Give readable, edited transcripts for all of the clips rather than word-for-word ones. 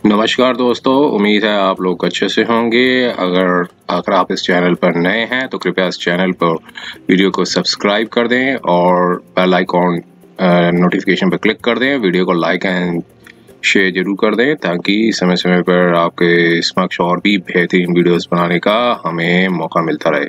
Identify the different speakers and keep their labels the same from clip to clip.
Speaker 1: नमस्कार दोस्तों, उम्मीद है आप लोग अच्छे से होंगे। अगर आप इस चैनल पर नए हैं तो कृपया इस चैनल पर वीडियो को सब्सक्राइब कर दें और बेल आइकॉन नोटिफिकेशन पर क्लिक कर दें। वीडियो को लाइक एंड शेयर जरूर कर दें ताकि समय समय पर आपके समक्ष और भी बेहतरीन वीडियोस बनाने का हमें मौका मिलता रहे।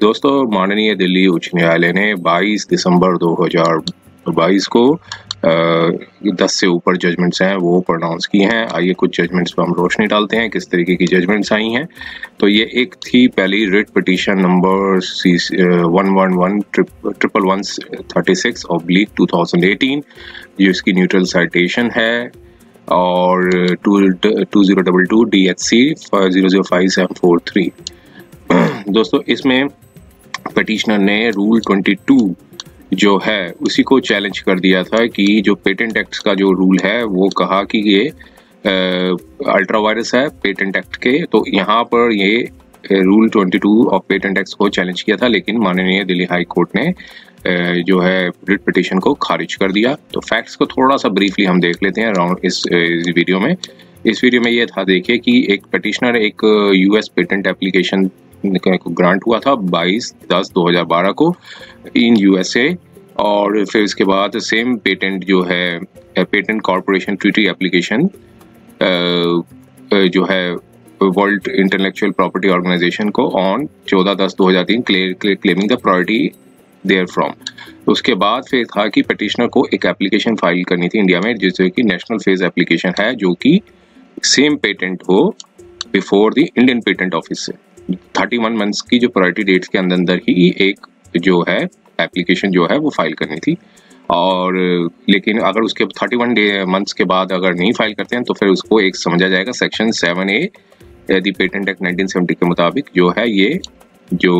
Speaker 1: दोस्तों, माननीय दिल्ली उच्च न्यायालय ने 22 दिसंबर 2022 को 10 से ऊपर जजमेंट्स हैं वो प्रोनाउंस किए हैं। आइए कुछ जजमेंट्स पर हम रोशनी डालते हैं किस तरीके की जजमेंट्स आई हैं। तो ये एक थी पहली रिट पिटीशन नंबर 111-136/2018 जो इसकी न्यूट्रल साइटेशन है और 2022 DHC 005-743। दोस्तों, इसमें पिटिशनर ने रूल 22 जो है उसी को चैलेंज कर दिया था कि जो पेटेंट एक्ट का जो रूल है वो कहा कि ये अल्ट्रा वायरस है पेटेंट एक्ट के। तो यहाँ पर ये रूल 22 ऑफ पेटेंट एक्ट को चैलेंज किया था, लेकिन माननीय दिल्ली हाई कोर्ट ने जो है रिट पिटिशन को खारिज कर दिया। तो फैक्ट्स को थोड़ा सा ब्रीफली हम देख लेते हैं अराउंड इस वीडियो में। इस वीडियो में ये था, देखिए कि एक पिटिशनर एक US पेटेंट एप्लीकेशन को ग्रांट हुआ था 22/10/2012 को इन USA, और फिर इसके बाद सेम पेटेंट जो है पेटेंट कॉर्पोरेशन ट्रीटी एप्लीकेशन जो है वर्ल्ड इंटेलेक्चुअल प्रॉपर्टी ऑर्गेनाइजेशन को on 14/10/2003 claiming the priority there from. उसके बाद फिर था कि पिटिशनर को एक एप्लीकेशन फाइल करनी थी इंडिया में जिससे कि नेशनल फेज एप्लीकेशन है जो कि सेम पेटेंट हो before the Indian patent office से 31 मंथ्स की जो प्रायोरिटी डेट्स के अंदर ही एक जो है एप्लीकेशन जो है वो फाइल करनी थी। और लेकिन अगर उसके 31 मंथ्स के बाद अगर नहीं फाइल करते हैं तो फिर उसको एक समझा जाएगा section 7A the patent act 1970 के मुताबिक जो है ये जो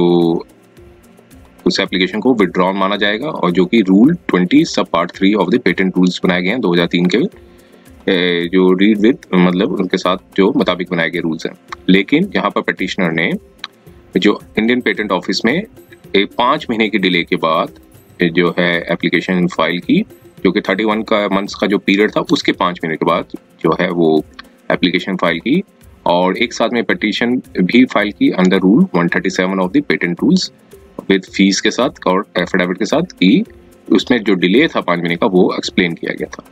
Speaker 1: उस एप्लीकेशन को विड्रॉन माना जाएगा, और जो कि रूल 20 सब part 3 of the patent rules बनाए गए हैं 2003 के जो रीड विद मतलब उनके साथ जो मुताबिक बनाए गए रूल्स हैं। लेकिन यहाँ पर पिटिशनर ने जो इंडियन पेटेंट ऑफिस में 5 महीने की डिले के बाद जो है एप्लीकेशन फाइल की, जो कि 31 का मंथ्स का जो पीरियड था उसके 5 महीने के बाद जो है वो एप्लीकेशन फाइल की, और एक साथ में पिटीशन भी फाइल की under rule 137 of the patent rules with fees के साथ और एफिडेविट के साथ कि उसमें जो डिले था 5 महीने का वो एक्सप्लेन किया गया था।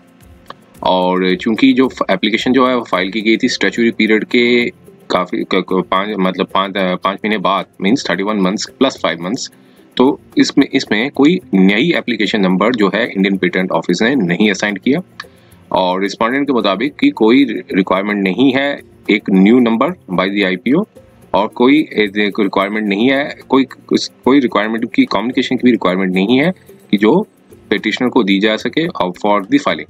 Speaker 1: और चूंकि जो एप्लीकेशन जो है वो फाइल की गई थी स्टैट्यूटरी पीरियड के काफ़ी 5 महीने बाद मींस 31 मंथ्स प्लस 5 मंथ्स, तो इसमें कोई नई एप्लीकेशन नंबर जो है इंडियन पेटेंट ऑफिस ने नहीं असाइन किया, और रिस्पोंडेंट के मुताबिक कि कोई रिक्वायरमेंट नहीं है एक new number by the IPO, और कोई रिक्वायरमेंट नहीं है कोई रिक्वायरमेंट की कम्युनिकेशन की भी रिक्वायरमेंट नहीं है कि जो पिटिशनर को दी जा सके फॉर द फाइलिंग।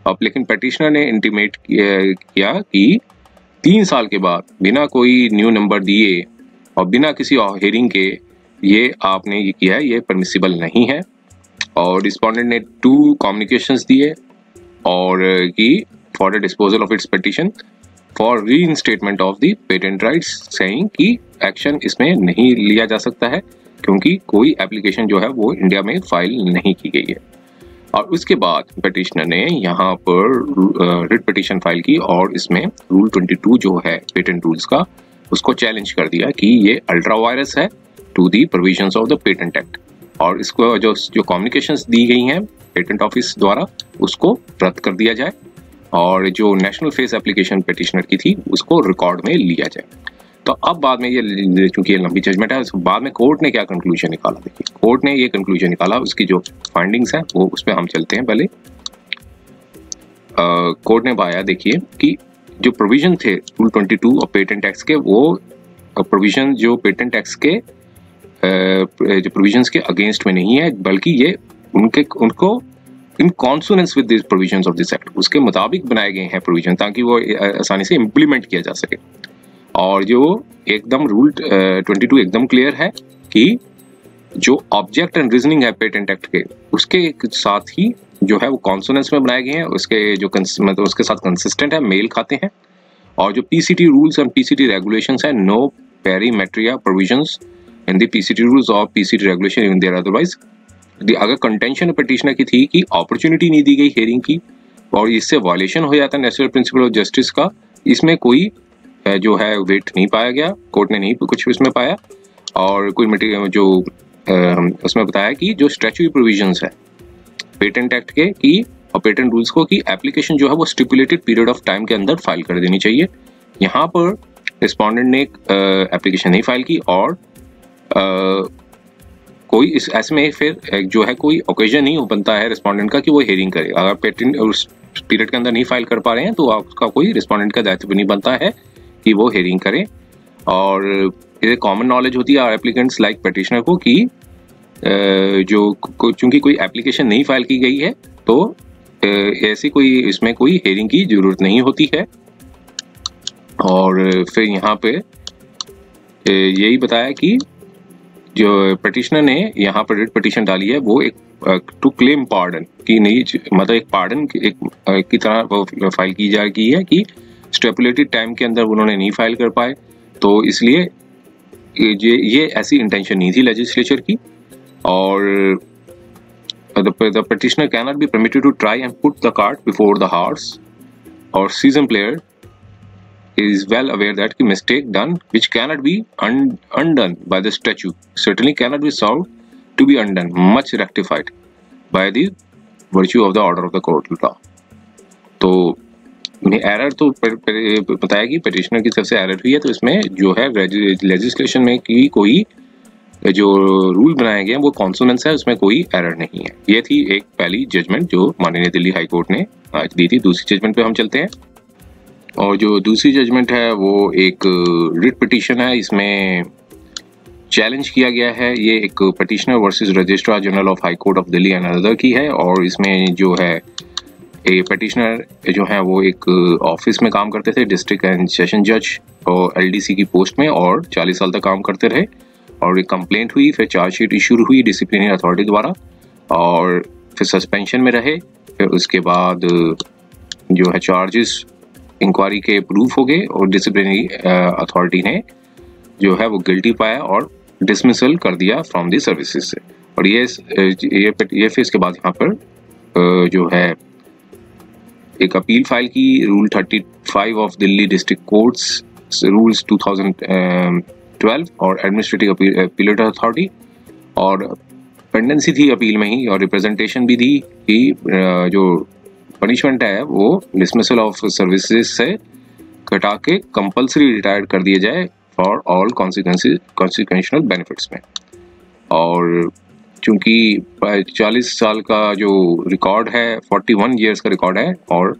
Speaker 1: अब लेकिन पिटिशनर ने इंटीमेट किया कि 3 साल के बाद बिना कोई न्यू नंबर दिए और बिना किसी हेयरिंग के ये आपने ये किया है, ये परमिसिबल नहीं है। और रिस्पोंडेंट ने 2 कम्युनिकेशंस दिए और कि for the disposal of its petition for reinstatement of the patent rights, saying कि एक्शन इसमें नहीं लिया जा सकता है क्योंकि कोई एप्लीकेशन जो है वो इंडिया में फाइल नहीं की गई है। और उसके बाद पिटिशनर ने यहाँ पर रिट पिटिशन फाइल की और इसमें रूल 22 जो है पेटेंट रूल्स का उसको चैलेंज कर दिया कि ये अल्ट्रा वायरस है to the provisions of the patent act, और इसको जो कम्युनिकेशंस दी गई हैं पेटेंट ऑफिस द्वारा उसको रद्द कर दिया जाए, और जो नेशनल फेस एप्लीकेशन पिटिशनर की थी उसको रिकॉर्ड में लिया जाए। तो अब बाद में ये चूंकि ये लंबी जजमेंट है, बाद में कोर्ट ने क्या कंक्लूजन निकाला, देखिए कोर्ट ने ये कंक्लूजन निकाला, उसकी जो फाइंडिंग्स हैं वो उस पर हम चलते हैं। पहले कोर्ट ने पाया, देखिए कि जो प्रोविजन थे रूल 22 और पेटेंट एक्ट के, वो प्रोविजन जो पेटेंट एक्ट के जो प्रोविजंस के अगेंस्ट में नहीं है, बल्कि ये उनको in consonance with this provisions of this act उसके मुताबिक बनाए गए हैं प्रोविजन, ताकि वो आसानी से इम्प्लीमेंट किया जा सके। और जो एकदम रूल 22 एकदम क्लियर है कि जो ऑब्जेक्ट एंड रीजनिंग है पेटेंट एक्ट के उसके साथ ही जो है वो कॉन्सोनेंस में बनाए गए हैं, उसके जो मतलब उसके साथ कंसिस्टेंट है, मेल खाते हैं। और जो PCT rules and PCT regulations है, no pari materia provisions in the PCT rules और PCT regulation even there otherwise. अगर कंटेंशन पिटिशनर की थी कि अपॉर्चुनिटी नहीं दी गई हियरिंग की और इससे वायलेशन हो जाता है नेशनल प्रिंसिपल ऑफ जस्टिस का, इसमें कोई जो है वेट नहीं पाया गया, कोर्ट ने नहीं कुछ इसमें पाया, और कोई मटेरियल जो उसमें बताया कि जो स्टैट्यूटरी प्रोविजंस है पेटेंट एक्ट के की और पेटेंट रूल्स को की एप्लीकेशन जो है वो स्टिपुलेटेड पीरियड ऑफ टाइम के अंदर फाइल कर देनी चाहिए। यहाँ पर रिस्पोंडेंट ने एप्लीकेशन नहीं फाइल की और कोई इस ऐसे में फिर जो है कोई ओकेजन नहीं बनता है रिस्पोंडेंट का कि वो हियरिंग करे। अगर पेटेंट उस पीरियड के अंदर नहीं फाइल कर पा रहे हैं तो आपका कोई रिस्पोंडेंट का दायित्व नहीं बनता है कि वो हियरिंग करें। और ये कॉमन नॉलेज होती है एप्लीकेंट्स लाइक पिटिशनर को कि जो चूंकि कोई एप्लीकेशन नहीं फाइल की गई है तो ऐसी कोई इसमें कोई हियरिंग की जरूरत नहीं होती है। और फिर यहाँ पे यही बताया कि जो पिटिशनर ने यहाँ पर रिट पिटिशन डाली है वो एक टू क्लेम पार्डन की नहीं, मतलब एक पार्डन की तरह वो फाइल की जा रही है कि स्टेपुलेटेड टाइम के अंदर उन्होंने नहीं फाइल कर पाए, तो इसलिए ये ऐसी इंटेंशन नहीं थी लेजिस्लेचर की। और the petitioner cannot be permitted to try and put the cart before the horse, or seasoned player is well aware that the mistake done which cannot be undone by the statute certainly cannot be solved to be undone much rectified by the virtue of the order of the court law। तो error तो बताया कि petitioner की तरफ से error हुई है, तो इसमें जो है लेजिस्लेशन में की कोई जो रूल बनाए गए हैं वो कॉन्सोनेंस है, उसमें कोई एरर नहीं है। ये थी एक पहली जजमेंट जो माननीय दिल्ली हाई कोर्ट ने आज दी थी। दूसरी जजमेंट पे हम चलते हैं, और जो दूसरी जजमेंट है वो एक रिट पिटीशन है। इसमें चैलेंज किया गया है, ये एक petitioner versus registrar general of high court of Delhi and other की है। और इसमें जो है ये पिटिशनर जो है वो एक ऑफिस में काम करते थे, डिस्ट्रिक्ट एंड सेशन जज और एलडीसी की पोस्ट में, और 40 साल तक काम करते रहे। और एक कंप्लेंट हुई, फिर चार्जशीट इशू हुई डिसिप्लिनरी अथॉरिटी द्वारा, और फिर सस्पेंशन में रहे। फिर उसके बाद जो है चार्जेस इंक्वायरी के प्रूफ हो गए और डिसिप्लिनरी अथॉरिटी ने जो है वो गिल्टी पाया और डिसमिसल कर दिया फ्रॉम दी सर्विसेज से। और ये फिर इसके बाद यहाँ पर जो है एक अपील फाइल की, rule 35 of Delhi district courts rules 2012 और एडमिनिस्ट्रेटिव अपीलेट अथॉरिटी, और पेंडेंसी थी अपील में ही, और रिप्रेजेंटेशन भी दी कि जो पनिशमेंट है वो डिसमिसल ऑफ सर्विसेज से घटा के कंपल्सरी रिटायर्ड कर दिए जाए फॉर ऑल कॉन्सिक्वेंशनल बेनिफिट्स में। और चूंकि 40 साल का जो रिकॉर्ड है, 41 ईयर्स का रिकॉर्ड है, और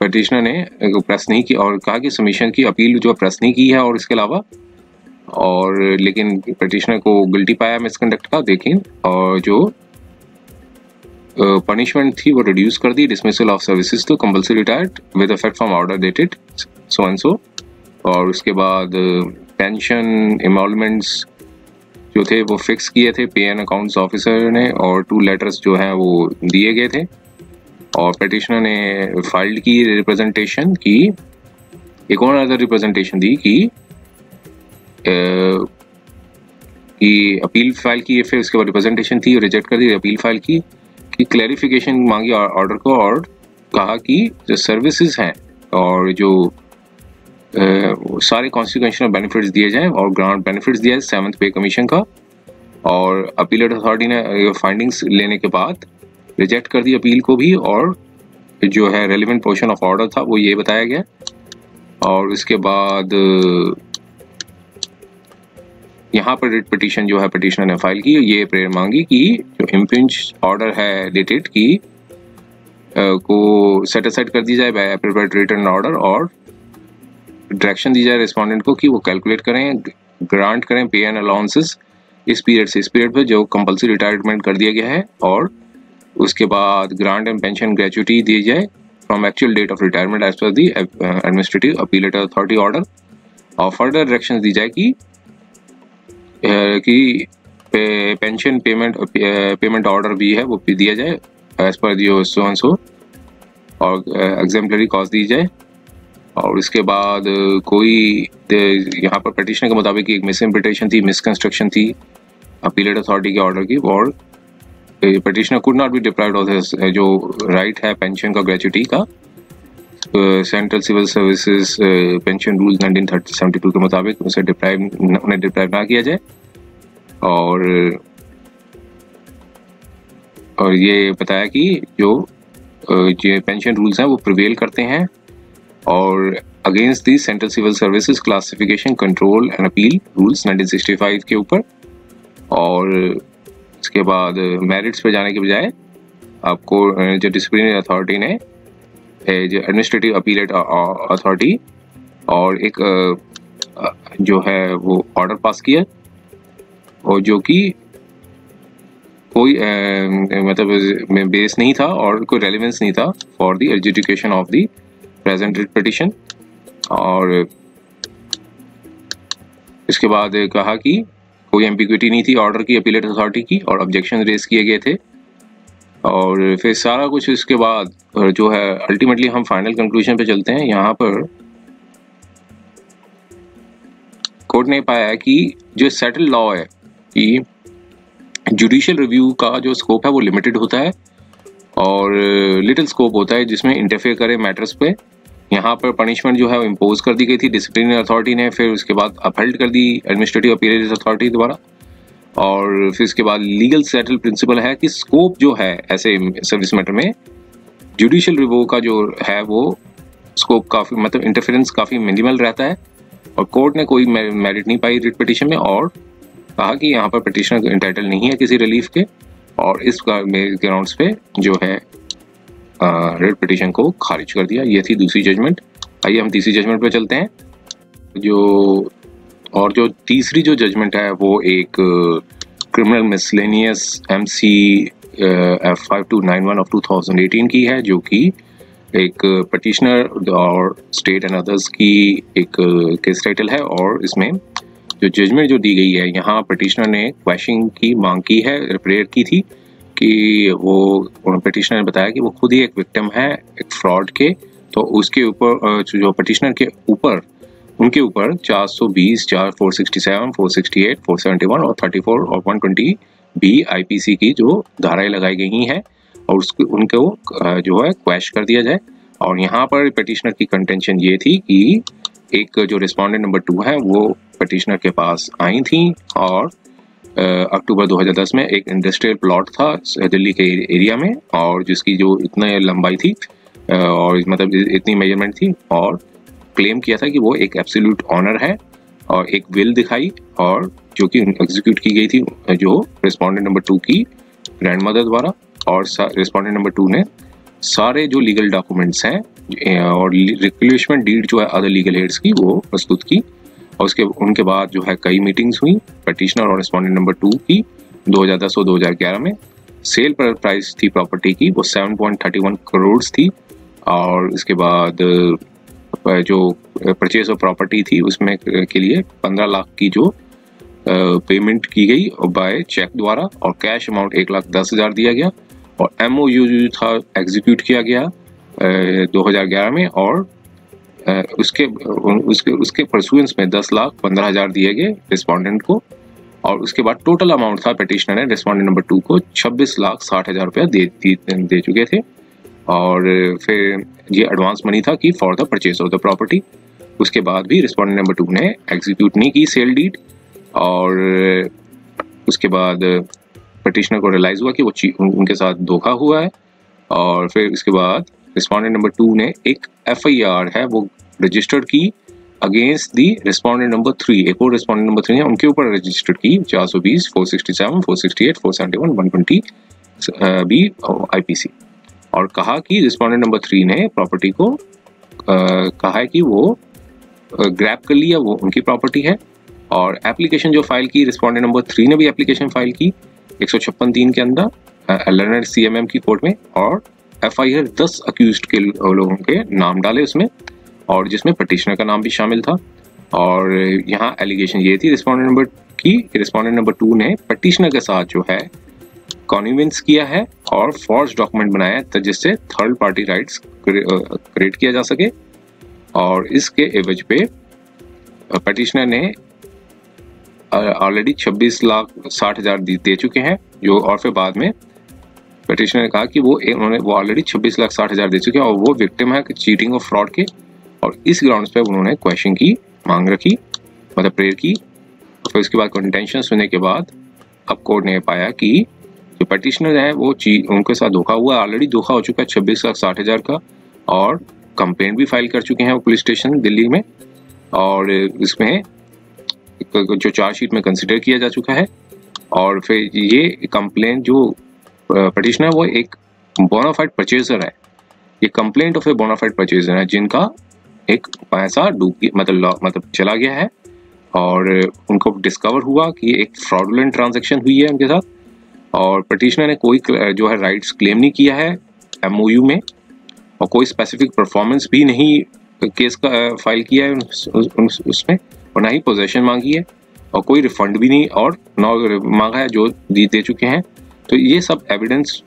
Speaker 1: पिटिशनर ने प्रेस नहीं की और कहा कि सबमिशन की अपील जो प्रेस नहीं की है, और इसके अलावा और लेकिन पिटिशनर को गिल्टी पाया मिसकंडक्ट का, लेकिन और जो पनिशमेंट थी वो रिड्यूस कर दी, dismissal of services to compulsory retired with effect from order dated so and so. और उसके बाद पेंशन एमोलमेंट्स जो थे वो फिक्स किए थे पे एंड अकाउंट्स ऑफिसर ने, और 2 लेटर्स जो हैं वो दिए गए थे। और पिटिशनर ने फाइल्ड की रिप्रेजेंटेशन की, एक और अदर रिप्रेजेंटेशन दी कि अपील फाइल की, फिर उसके बाद रिप्रेजेंटेशन थी, रिजेक्ट कर दी, अपील फाइल की कि क्लैरिफिकेशन मांगी ऑर्डर को, और कहा कि जो सर्विसेज हैं और जो सारे कॉन्स्टिट्यूशनल बेनिफिट्स दिए जाएं और ग्रांट बेनिफिट्स दिया जाए 7th पे कमीशन का। और अपीलेट अथॉरिटी ने फाइंडिंग्स लेने के बाद रिजेक्ट कर दी अपील को भी, और जो है रेलिवेंट पोर्शन ऑफ ऑर्डर था वो ये बताया गया। और उसके बाद यहाँ पर रिट पिटीशन जो है पिटिशनर ने फाइल की, ये प्रेयर मांगी कि जो इम्पिंज ऑर्डर है डेटेड की को सेट असाइड कर दी जाए बाय एप्रोप्रिएट रिटन ऑर्डर, और डायरेक्शन दी जाए रिस्पोंडेंट को कि वो कैलकुलेट करें, ग्रांट करें पे एंड अलाउंसेस इस पीरियड से इस पीरियड पे जो कंपल्सरी रिटायरमेंट कर दिया गया है, और उसके बाद ग्रांट एंड पेंशन ग्रेचुइटी दी जाए from actual date of retirement age पर the administrative appellate authority order. और फर्दर डायरेक्शन दी जाए कि पेंशन पेमेंट ऑर्डर भी है वो दिया जाए एज पर जो सो एंड सो, और एग्जाम्पलरी कॉस्ट दी जाए। और उसके बाद कोई यहाँ पर पिटिशनर के मुताबिक एक मिसइंटरप्रिटेशन थी, मिसकंस्ट्रक्शन थी अपीलेट अथॉरिटी के ऑर्डर की, और petitioner could not be deprived of जो राइट है पेंशन का ग्रेचुइटी का central civil services pension rule 1972 के मुताबिक उन्हें डिप्राइव ना किया जाए। और ये बताया कि जो पेंशन रूल्स हैं वो प्रिवेल करते हैं और against the central civil services classification control and appeal rules 1965 के ऊपर। और इसके बाद मेरिट्स पे जाने के बजाय आपको जो डिसिप्लिनरी अथॉरिटी ने जो एडमिनिस्ट्रेटिव अपीलेट अथॉरिटी और एक जो है वो ऑर्डर पास किया, और जो कि कोई मतलब बेस नहीं था और कोई रेलेवेंस नहीं था for the adjudication of the present writ petition. और इसके बाद कहा कि कोई एम्बिग्विटी नहीं थी ऑर्डर की अपीलेट अथॉरिटी की और ऑब्जेक्शन रेज किए गए थे। और फिर सारा कुछ इसके बाद जो है अल्टीमेटली हम फाइनल कंक्लूजन पे चलते हैं। यहाँ पर कोर्ट ने पाया कि जो सेटल लॉ है कि जुडिशियल रिव्यू का जो स्कोप है वो लिमिटेड होता है और लिटिल स्कोप होता है जिसमें इंटरफेयर करे मैटर्स पे। यहाँ पर पनिशमेंट जो है वो इम्पोज कर दी गई थी डिसिप्लिनरी अथॉरिटी ने, फिर उसके बाद अपहेल्ड कर दी एडमिनिस्ट्रेटिव अपीलेट अथॉरिटी द्वारा। और फिर इसके बाद लीगल सेटल प्रिंसिपल है कि स्कोप जो है ऐसे सर्विस मैटर में जुडिशियल रिव्यू का जो है वो स्कोप काफ़ी मतलब इंटरफेरेंस काफ़ी मिनिमल रहता है। और कोर्ट ने कोई मेरिट नहीं पाई रिट पिटिशन में और कहा कि यहाँ पर पिटिशनर इंटाइटल नहीं है किसी रिलीफ के, और इस ग्राउंड्स पे जो है रिट पिटिशन को खारिज कर दिया। ये थी दूसरी जजमेंट। आइए हम तीसरी जजमेंट पे चलते हैं। जो तीसरी जो जजमेंट है वो एक criminal miscellaneous MC F5291 of 2018 की है, जो कि एक पिटिशनर और स्टेट एंड अदर्स की एक केस टाइटल है। और इसमें जो जजमेंट जो दी गई है, यहाँ पिटिशनर ने क्वैशिंग की मांग की है, प्रेयर की थी कि वो पिटिशनर ने बताया कि वो खुद ही एक विक्टिम है एक फ्रॉड के। तो उसके ऊपर जो पिटिशनर के ऊपर उनके ऊपर 420, 467, 468, 471 और 34 और 120 भी IPC की जो धाराएं लगाई गई हैं और उनको जो है क्वैश कर दिया जाए। और यहाँ पर पिटिशनर की कंटेंशन ये थी कि एक जो रिस्पोंडेंट नंबर 2 है वो पिटिशनर के पास आई थी और अक्टूबर 2010 में एक इंडस्ट्रियल प्लॉट था दिल्ली के एरिया में, और जिसकी जो इतनी लंबाई थी और मतलब इतनी मेजरमेंट थी, और क्लेम किया था कि वो एक एब्सोल्यूट ऑनर है। और एक विल दिखाई और जो कि एग्जीक्यूट की गई थी जो रिस्पोंडेंट नंबर 2 की ग्रैंडमदर द्वारा। और रिस्पोंडेंट नंबर 2 ने सारे जो लीगल डॉक्यूमेंट्स हैं और रिक्वेशमेंट डीड जो है अदर लीगल हेड्स की वो प्रस्तुत की। और उनके बाद जो है कई मीटिंग्स हुई पिटिशनर और रिस्पोंडेंट नंबर 2 की 2010 और 2011 में। सेल पर प्राइस थी प्रॉपर्टी की वो 7.31 करोड़ थी। और इसके बाद जो परचेज ऑफ प्रॉपर्टी थी उसमें के लिए 15 लाख की जो पेमेंट की गई बाय चेक द्वारा, और कैश अमाउंट 1,10,000 दिया गया। और MOU था एग्जीक्यूट किया गया 2011 में, और उसके परसुएंस में 10,15,000 दिए गए रिस्पोंडेंट को। और उसके बाद टोटल अमाउंट था पिटिशनर ने रिस्पोंडेंट नंबर 2 को 26,60,000 रुपया दे चुके थे। और फिर ये एडवांस मनी था कि for the purchase of the property. उसके बाद भी रिस्पोंडेंट नंबर 2 ने एग्जीक्यूट नहीं की सेल डीड। और उसके बाद पिटिशनर को रियलाइज हुआ कि वो उनके साथ धोखा हुआ है। और फिर इसके बाद रिस्पोंडेंट नंबर 2 ने एक FIR है वो रजिस्टर्ड की अगेंस्ट दी रिस्पोंडेंट नंबर 3। एक और रिस्पोंडेंट नंबर 3 है उनके ऊपर रजिस्टर्ड की 420, 467, 468, 471, 120 भी IPC। और कहा कि रिस्पोंडेंट नंबर 3 ने प्रॉपर्टी को कहा है कि वो ग्रैब कर लिया, वो उनकी प्रॉपर्टी है। और एप्लीकेशन जो फाइल की रिस्पोंडेंट नंबर 3 ने भी एप्लीकेशन फाइल की 156(3) के अंदर लर्नर CMM की कोर्ट में। और FIR 10 अक्यूज्ड के लोगों के नाम डाले उसमें, और जिसमें पिटिशनर का नाम भी शामिल था। और यहाँ एलिगेशन ये थी रिस्पोंडेंट नंबर की, रिस्पोंडेंट नंबर 2 ने पिटिशनर के साथ जो है कॉन्विंस किया है और फॉर्ज डॉक्यूमेंट बनाया है जिससे थर्ड पार्टी राइट्स क्रिएट किया जा सके। और इसके एवज पे पिटिशनर ने ऑलरेडी 26,60,000 दे चुके हैं जो, और फिर बाद में पिटिशनर ने कहा कि वो ऑलरेडी 26,60,000 दे चुके हैं और वो विक्टिम है चीटिंग और फ्रॉड के, और इस ग्राउंड्स पे उन्होंने क्वेश्चन की मांग रखी, मतलब प्रेयर की। फिर उसके बाद कंटेंशन सुनने के बाद अब कोर्ट ने पाया कि जो पिटिशनर है वो उनके साथ धोखा हुआ, ऑलरेडी धोखा हो चुका है 26,60,000 का, और कंप्लेंट भी फाइल कर चुके हैं वो पुलिस स्टेशन दिल्ली में, और इसमें जो चार्जशीट में कंसिडर किया जा चुका है। और फिर ये कंप्लेंट जो पिटिशनर वो एक बोनाफाइड परचेजर है, ये complaint of a bona fide purchaser है जिनका एक पैसा डूब मतलब चला गया है, और उनको डिस्कवर हुआ कि एक फ्रॉडुलेंट ट्रांजैक्शन हुई है उनके साथ, और पिटिशनर ने कोई जो है राइट्स क्लेम नहीं किया है एमओयू में, और कोई स्पेसिफिक परफॉर्मेंस भी नहीं केस का फाइल किया है उसमें, और ना ही पोजेशन मांगी है, और कोई रिफंड भी नहीं और ना मांगा है जो दे चुके हैं। तो ये सब एविडेंस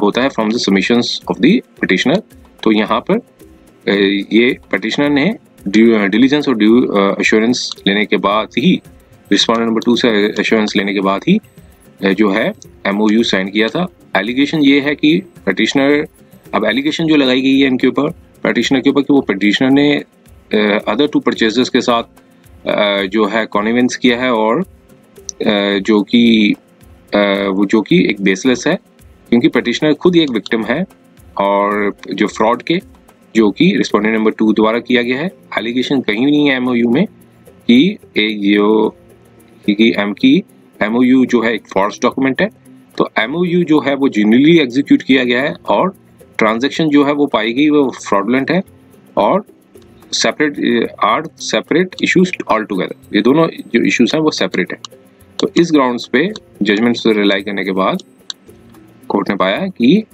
Speaker 1: होता है from the submissions of the petitioner. तो यहाँ पर ये पिटिशनर ने डिलीजेंस और ड्यू एश्योरेंस लेने के बाद ही, रिस्पोंडेंट नंबर 2 से एश्योरेंस लेने के बाद ही जो है एमओयू साइन किया था। एलिगेशन ये है कि पिटिशनर, अब एलिगेशन जो लगाई गई है इनके ऊपर, पिटिशनर के ऊपर, कि वो पिटिशनर ने अदर 2 परचेजर्स के साथ जो है कॉन्वेंस किया है, और जो कि एक बेसलेस है, क्योंकि पिटिशनर खुद ही एक विक्टिम है, और जो फ्रॉड के जो कि रिस्पोंडेंट नंबर 2 द्वारा किया गया है। एलिगेशन कहीं नहीं है एमओयू में कि एमओयू जो है एक फॉल्स डॉक्यूमेंट है। तो एमओयू जो है वो जेन्युइनली एग्जीक्यूट किया गया है, और ट्रांजैक्शन जो है वो पाई गई वो फ्रॉडुलेंट है, और सेपरेट इश्यूज ऑल टुगेदर। ये दोनों जो इश्यूज हैं वो सेपरेट है। तो इस ग्राउंड्स पे जजमेंट से रिलाई करने के बाद कोर्ट ने पाया कि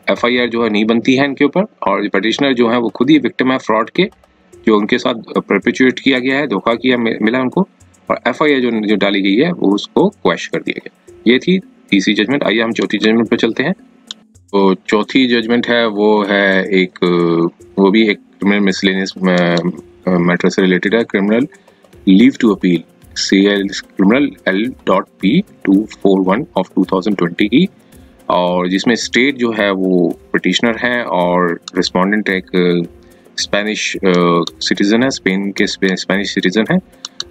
Speaker 1: एफआईआर जो है नहीं बनती है इनके ऊपर, और पिटिशनर जो है वो खुद ही विक्टिम है फ्रॉड के, जो उनके साथ परपेचुएट किया गया है, धोखा किया मिला उनको, और एफआईआर जो डाली गई है वो उसको क्वैश कर दिया गया। ये थी तीसरी जजमेंट। आइए हम चौथी जजमेंट पे चलते हैं। तो चौथी जजमेंट है वो भी एक क्रिमिनल मिसलेनियस मैटर से रिलेटेड है, criminal leave to appeal criminal L.P.241 of 2020 की, और जिसमें स्टेट जो है वो पिटिशनर है और रिस्पोंडेंट एक स्पेनिश सिटीजन है, स्पेन के स्पेनिश सिटीजन है।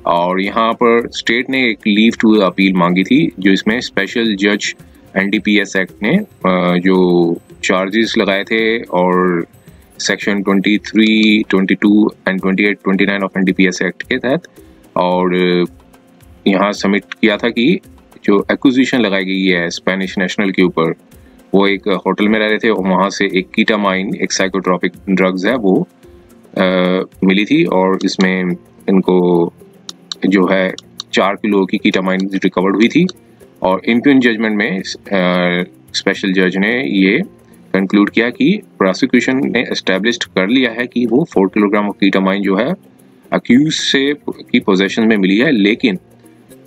Speaker 1: और यहाँ पर स्टेट ने एक लीव टू अपील मांगी थी, जो इसमें स्पेशल जज NDPS एक्ट ने जो चार्जेस लगाए थे, और section 23, 22 and 28, 29 of NDPS act के तहत, और यहाँ सबमिट किया था कि जो एक्विजिशन लगाई गई है स्पेनिश नेशनल के ऊपर, वो एक होटल में रह रहे थे, और वहाँ से एक कीटामाइन, एक साइकोट्रोपिक ड्रग्स है वो मिली थी, और इसमें इनको जो है 4 किलो की कीटामाइन रिकवर्ड हुई थी। और इम्प्यून जजमेंट में स्पेशल जज ने ये कंक्लूड किया कि प्रोसिक्यूशन ने एस्टेब्लिश्ड कर लिया है कि वो 4 किलोग्राम ऑफ कीटामाइन जो है अक्यूज से की पोजेशन में मिली है, लेकिन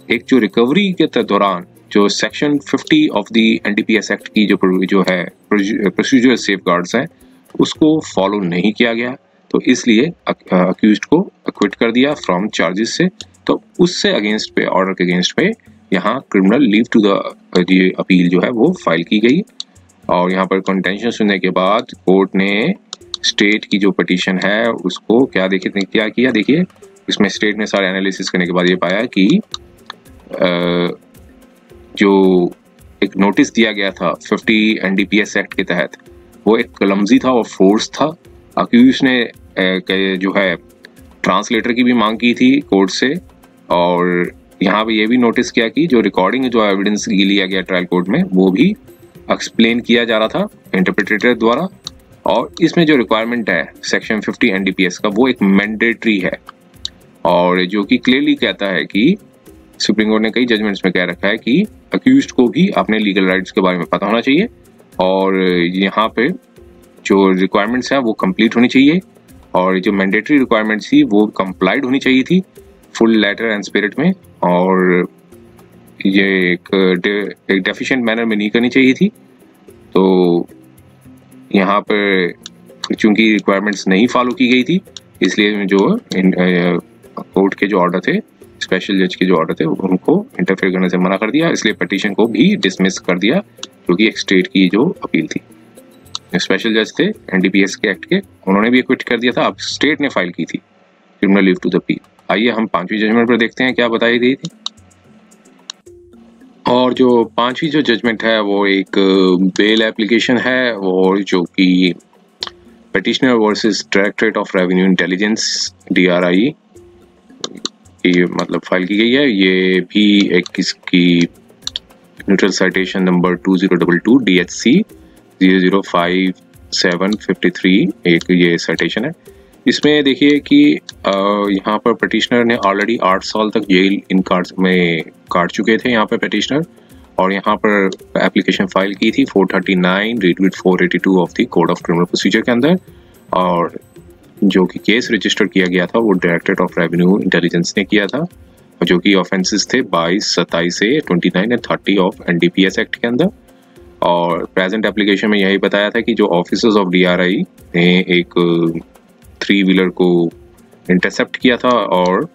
Speaker 1: एक जो रिकवरी के दौरान जो section 50 of the NDPS act की जो है प्रोसीजर सेफगार्ड्स हैं उसको फॉलो नहीं किया गया, तो इसलिए अक्यूज्ड को एक्विट कर दिया फ्रॉम चार्जेस से। तो उससे अगेंस्ट पे, ऑर्डर के अगेंस्ट पे यहाँ criminal leave to the appeal जो है वो फाइल की गई। और यहाँ पर कंटेंशन सुनने के बाद कोर्ट ने स्टेट की जो पिटीशन है उसको क्या किया, देखिए इसमें स्टेट ने सारे एनालिसिस करने के बाद ये पाया कि जो एक नोटिस दिया गया था 50 NDPS एक्ट के तहत, वो एक क्लमजी था और फोर्स था। अक्यूज ने जो है ट्रांसलेटर की भी मांग की थी कोर्ट से, और यहाँ पे ये भी नोटिस किया कि जो रिकॉर्डिंग जो एविडेंस लिया गया ट्रायल कोर्ट में वो भी एक्सप्लेन किया जा रहा था इंटरप्रेटर द्वारा, और इसमें जो रिक्वायरमेंट है सेक्शन 50 NDPS का वो एक मैंडेटरी है, और जो कि क्लियरली कहता है कि सुप्रीम कोर्ट ने कई जजमेंट्स में कह रखा है कि अक्यूज्ड को भी अपने लीगल राइट्स के बारे में पता होना चाहिए, और यहाँ पे जो रिक्वायरमेंट्स हैं वो कंप्लीट होनी चाहिए, और जो मैंडेटरी रिक्वायरमेंट्स थी वो कंप्लाइड होनी चाहिए थी फुल लेटर एंड स्पिरिट में, और ये एक डेफिशिएंट मैनर में नहीं करनी चाहिए थी। तो यहाँ पर चूंकि रिक्वायरमेंट्स नहीं फॉलो की गई थी, इसलिए जो कोर्ट के जो ऑर्डर थे, स्पेशल जज के जो ऑर्डर थे, उनको इंटरफेयर करने से मना कर दिया, इसलिए पिटीशन को भी डिसमिस कर दिया, क्योंकि एक स्टेट की जो अपील थी। स्पेशल जज थे एनडीपीएस के एक्ट के, उन्होंने भी क्विट कर दिया था, अब स्टेट ने फाइल की थी criminal leave to the appeal. आइए हम पांचवी जजमेंट पर देखते हैं क्या बताई गई थी। और जो पांचवी जो जजमेंट है वो एक बेल एप्लीकेशन है, और जो कि petitioner versus directorate of revenue intelligence DRI ये मतलब फाइल की गई है। ये भी एक इसकी न्यूट्रल साइटेशन नंबर 2022 DHC 005-753 एक ये साइटेशन है। इसमें देखिए कि यहाँ पर पिटिशनर ने ऑलरेडी 8 साल तक जेल इन में काट चुके थे यहाँ पर पिटिशनर, और यहाँ पर एप्लीकेशन फाइल की थी 439 read with 482 of the code of criminal procedure के अंदर, और जो कि केस रजिस्टर किया गया था वो डायरेक्टरेट ऑफ रेवेन्यू इंटेलिजेंस ने किया था, जो कि ऑफेंसेस थे 22, 27 से 29 और 30 ऑफ NDPS एक्ट के अंदर। और प्रेजेंट एप्लीकेशन में यही बताया था कि जो ऑफिसर्स ऑफ DRI ने एक 3 व्हीलर को इंटरसेप्ट किया था, और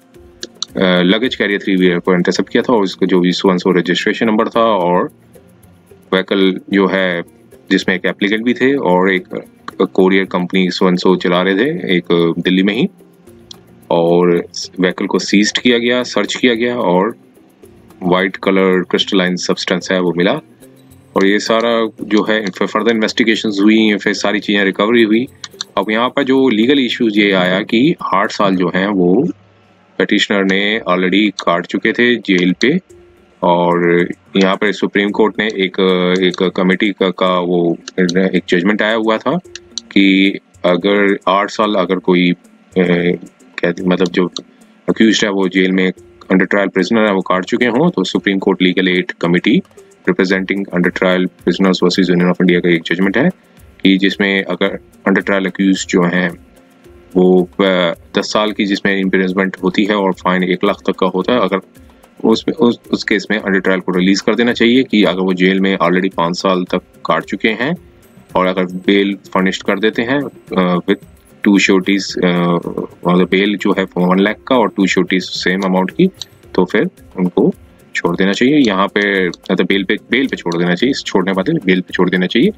Speaker 1: लगेज कैरियर 3 व्हीलर को इंटरसेप्ट किया था, और इसका जो भी 1 रजिस्ट्रेशन नंबर था, और व्हीकल जो है जिसमें एक एप्लीकेंट भी थे और एक कोरियर कंपनी 1 चला रहे थे एक दिल्ली में ही, और व्हीकल को सीज्ड किया गया, सर्च किया गया, और वाइट कलर क्रिस्टलाइन सब्सटेंस है वो मिला, और ये सारा जो है फिर फर्दर इन्वेस्टिगेशंस हुई, फिर सारी चीज़ें रिकवरी हुई। अब यहाँ पर जो लीगल इश्यूज ये आया कि 8 साल जो हैं वो पिटिशनर ने ऑलरेडी काट चुके थे जेल पे, और यहाँ पर सुप्रीम कोर्ट ने एक कमेटी का वो एक जजमेंट आया हुआ था कि अगर 8 साल अगर कोई मतलब जो अक्यूज्ड है वो जेल में अंडर ट्रायल प्रिजनर है वो काट चुके हों, तो supreme court legal aid committee representing under trial prisoners versus union of India का एक जजमेंट है कि जिसमें अगर अंडर ट्रायल अक्यूज्ड जो हैं वो 10 साल की जिसमें इम्प्रिजनमेंट होती है और फाइन 1 लाख तक का होता है, अगर उस केस में अंडर ट्रायल को रिलीज कर देना चाहिए कि अगर वो जेल में ऑलरेडी 5 साल तक काट चुके हैं, और अगर बेल फर्निश्ड कर देते हैं विद 2 श्योरिटीज, मतलब बेल जो है 1 लाख का और 2 श्योरिटीज सेम अमाउंट की, तो फिर उनको छोड़ देना चाहिए। यहाँ पे मतलब बेल पे छोड़ देना चाहिए, छोड़ने पाते बेल पे छोड़ देना चाहिए।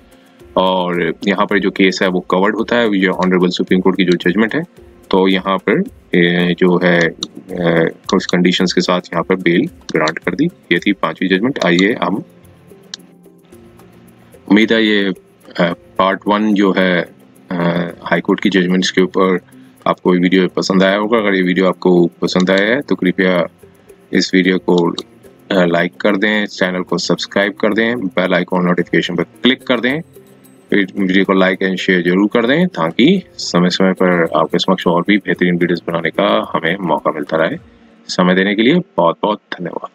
Speaker 1: और यहाँ पर जो केस है वो कवर्ड होता है ये ऑनरेबल सुप्रीम कोर्ट की जो जजमेंट है, तो यहाँ पर जो है कुछ कंडीशंस के साथ यहाँ पर बेल ग्रांट कर दी। ये थी 5वीं जजमेंट। आइए हम उम्मीद है ये पार्ट 1 जो है हाई कोर्ट की जजमेंट्स के ऊपर आपको ये वीडियो पसंद आया होगा। अगर ये वीडियो आपको पसंद आया है तो कृपया इस वीडियो को लाइक कर दें, चैनल को सब्सक्राइब कर दें, बेल आइकॉन नोटिफिकेशन पर क्लिक कर दें, वीडियो को लाइक एंड शेयर जरूर कर दें ताकि समय समय पर आपके समक्ष और भी बेहतरीन वीडियोस बनाने का हमें मौका मिलता रहे। समय देने के लिए बहुत बहुत धन्यवाद।